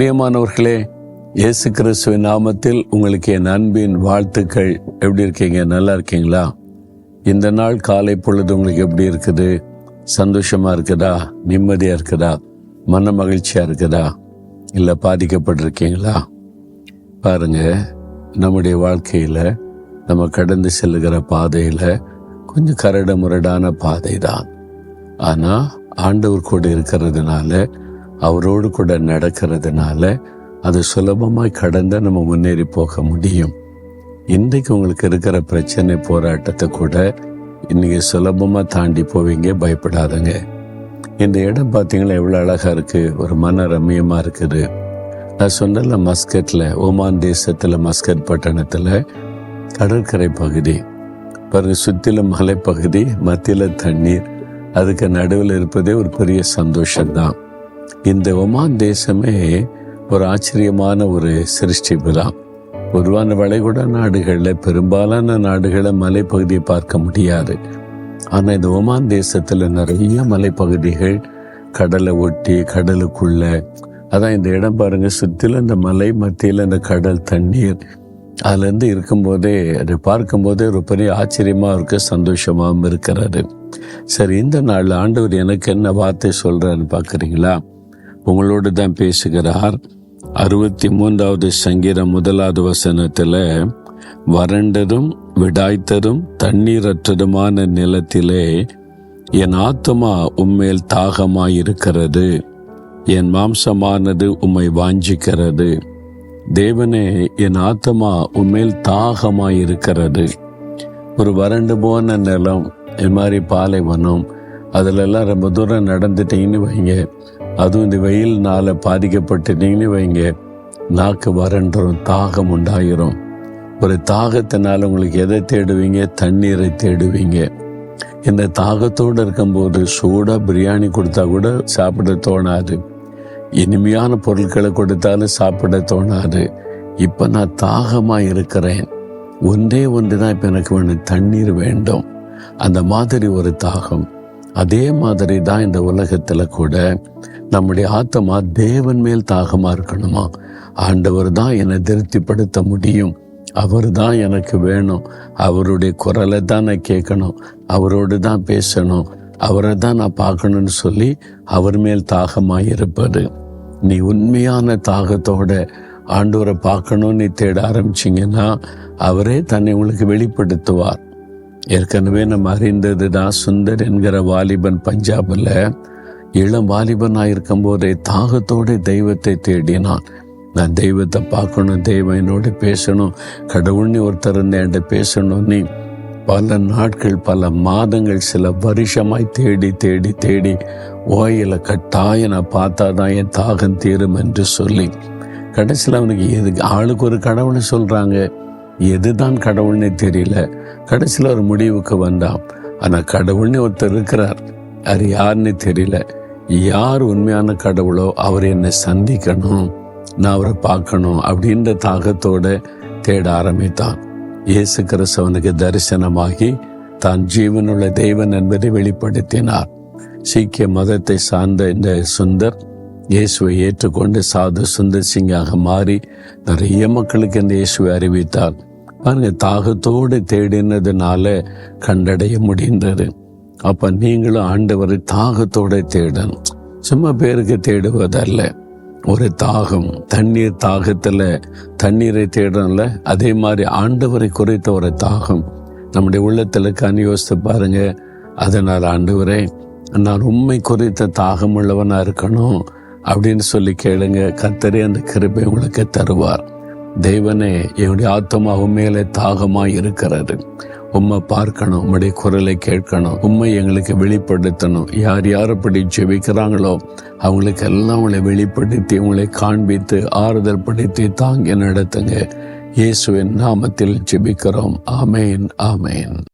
பிரியமானவர்களே, இயேசு கிறிஸ்துவின் நாமத்தில் உங்களுக்கு என் அன்பின் வாழ்த்துக்கள். எப்படி இருக்கீங்க? நல்லா இருக்கீங்களா? இந்த நாள் காலை பொழுது உங்களுக்கு எப்படி இருக்குது? சந்தோஷமா இருக்குதா? நிம்மதியா இருக்குதா? மன மகிழ்ச்சியா இருக்குதா? இல்லை பாதிக்கப்பட்டிருக்கீங்களா? பாருங்க, நம்முடைய வாழ்க்கையில நம்ம கடந்து செல்லுகிற பாதையில கொஞ்சம் கரடு முரடான பாதை தான். ஆனா ஆண்டவர் கூட இருக்கிறதுனால, அவரோடு கூட நடக்கிறதுனால அது சுலபமாய் கடந்து நம்ம முன்னேறி போக முடியும். இன்றைக்கு உங்களுக்கு இருக்கிற பிரச்சனை போராட்டத்தை கூட இன்னைக்கு சுலபமா தாண்டி போவீங்க. பயப்படாதங்க. இந்த இடம் பார்த்தீங்களா எவ்வளோ அழகா இருக்கு, ஒரு மன ரம்மியமா இருக்குது. நான் சொன்னல, மஸ்கட்ல, ஓமான் தேசத்துல மஸ்கட் பட்டணத்துல கடற்கரை பகுதி பாருங்க, சுத்திலும் மலைப்பகுதி, மத்தியில தண்ணீர், அதுக்கு நடுவில் இருப்பதே ஒரு பெரிய சந்தோஷம்தான். இந்த ஒமான் தேசமே ஒரு ஆச்சரியமான ஒரு சிருஷ்டிப்பு தான். பொதுவான வளைகுடா நாடுகளில், பெரும்பாலான நாடுகளை மலைப்பகுதியை பார்க்க முடியாது. ஆனால் இந்த ஒமான் தேசத்தில் நிறைய மலைப்பகுதிகள், கடலை ஒட்டி, கடலுக்குள்ள. அதான் இந்த இடம் பாருங்க, சுற்றிலும் இந்த மலை, மத்தியில் இந்த கடல் தண்ணீர். அதுலேருந்து இருக்கும்போதே, அதை பார்க்கும்போதே ஒரு பெரிய ஆச்சரியமாக இருக்கு, சந்தோஷமாகவும் இருக்கிறது. சரி, இந்த நாள் ஆண்டவர் எனக்கு என்ன வார்த்தை சொல்றாருன்னு பார்க்குறீங்களா? உங்களோடு தான் பேசுகிறார். 63வது சங்கீதம் 1வது வசனத்துல, வறண்டதும் விடாய்த்ததும் தண்ணீரற்றதுமான நிலத்திலே என் ஆத்துமா உம்மேல் தாகமாயிருக்கிறது, என் மாம்சமானது உம்மை வாஞ்சிக்கிறது. தேவனே, என் ஆத்துமா உம்மேல் தாகமாயிருக்கிறது. ஒரு வறண்டு போன நிலம், இது மாதிரி பாலைவனம், அதிலெல்லாம் ரொம்ப தூரம் நடந்துட்டீங்கன்னு வைங்க, அதுவும் இந்த வெயில்னால பாதிக்கப்பட்டுட்டீங்கன்னு வைங்க, நாக்கு வறண்டுரும், தாகம் உண்டாயிரும். ஒரு தாகத்தினால உங்களுக்கு எதை தேடுவீங்க? தண்ணீரை தேடுவீங்க. இந்த தாகத்தோடு இருக்கும்போது சூடாக பிரியாணி கொடுத்தா கூட சாப்பிட தோணாது, இனிமையான பொருட்களை கொடுத்தாலும் சாப்பிட தோணாது. இப்போ நான் தாகமாக இருக்கிறேன், ஒன்றே ஒன்று தான் இப்போ எனக்கு வேணும், தண்ணீர் வேண்டும். அந்த மாதிரி ஒரு தாகம். அதே மாதிரி தான் இந்த உலகத்துல கூட நம்முடைய ஆத்மா தேவன் மேல் தாகமா இருக்கணுமா? ஆண்டவர் தான் என்னை திருப்திப்படுத்த முடியும், அவர் தான் எனக்கு வேணும், அவருடைய குரலை தான் நான் கேட்கணும், அவரோடு தான் பேசணும், அவரை தான் நான் பார்க்கணும்னு சொல்லி அவர் மேல் தாகமாய் இருப்பது. நீ உண்மையான தாகத்தோட ஆண்டவரை பார்க்கணும்னு நீ தேட ஆரம்பிச்சிங்கன்னா அவரே தன்னை உங்களுக்கு வெளிப்படுத்துவார். ஏற்கனவே நம்ம அறிந்தது தான், சுந்தர் என்கிற வாலிபன் பஞ்சாபில் இளம் வாலிபனாக இருக்கும் போதே தாகத்தோட தெய்வத்தை தேடினான். நான் தெய்வத்தை பார்க்கணும், தெய்வம் என்னோட பேசணும், கடவுள்னு ஒருத்தர் என்கிட்ட பேசணும். நீ பல நாட்கள், பல மாதங்கள், சில வருஷமாய் தேடி தேடி தேடி ஓயில கட்டாயம் நான் பார்த்தா தான் என் தாகம் தீரும் என்று சொல்லி கடைசியில் அவனுக்கு ஆளுக்கு ஒரு கடவுளை சொல்றாங்க, எதுதான் கடவுள்னே தெரியல. கடைசியில் ஒரு முடிவுக்கு வந்தான். ஆனால் கடவுள்னு ஒருத்தர் இருக்கிறார், அது யாருன்னு தெரியல. யார் உண்மையான கடவுளோ அவர் என்னை சந்திக்கணும், நான் அவரை பார்க்கணும் அப்படின்ற தாகத்தோட தேட ஆரம்பித்தான். இயேசு கிறிஸ்து அவனுக்கு தரிசனமாகி தான் ஜீவனுள்ள தெய்வன் என்பதை வெளிப்படுத்தினார். சீக்கிய மதத்தை சார்ந்த இந்த சுந்தர் இயேசுவை ஏற்றுக்கொண்டு சாது சுந்தர் சிங்காக மாறி நிறைய மக்களுக்கு இந்த இயேசுவை அறிவித்தார். பாருங்க, தாகத்தோடு தேடினதுனால கண்டடைய முடிந்தது. அப்ப நீங்களும் ஆண்டவரை தாகத்தோட தேடணும், சும்மா பேருக்கு தேடுவதல்ல. ஒரு தாகம், தண்ணீர் தாகத்துல தண்ணீரை தேடணும்ல, அதே மாதிரி ஆண்டவரை குறித்த ஒரு தாகம் நம்முடைய உள்ளத்துல யோசித்து பாருங்க. அதனால் ஆண்டவரே, நான் உண்மை குறித்த தாகம் உள்ளவனா இருக்கணும் அப்படின்னு சொல்லி கேளுங்க. கர்த்தரே அந்த கிருபை உங்களுக்கு தருவார். தேவனே, என்னுடைய ஆத்மா உண்மையிலே தாகமாய் இருக்கிறது, உம்மை பார்க்கணும், உம்முடைய குரலை கேட்கணும், உண்மை எங்களுக்கு வெளிப்படுத்தணும். யார் யார் அப்படி ஜெபிக்கிறாங்களோ அவங்களுக்கு எல்லாம் உங்களை வெளிப்படுத்தி, உங்களை காண்பித்து ஆறுதல் படுத்தி தாங்கி நடத்துங்க. இயேசுவின் நாமத்தில் ஜெபிக்கிறோம். ஆமேன், ஆமேன்.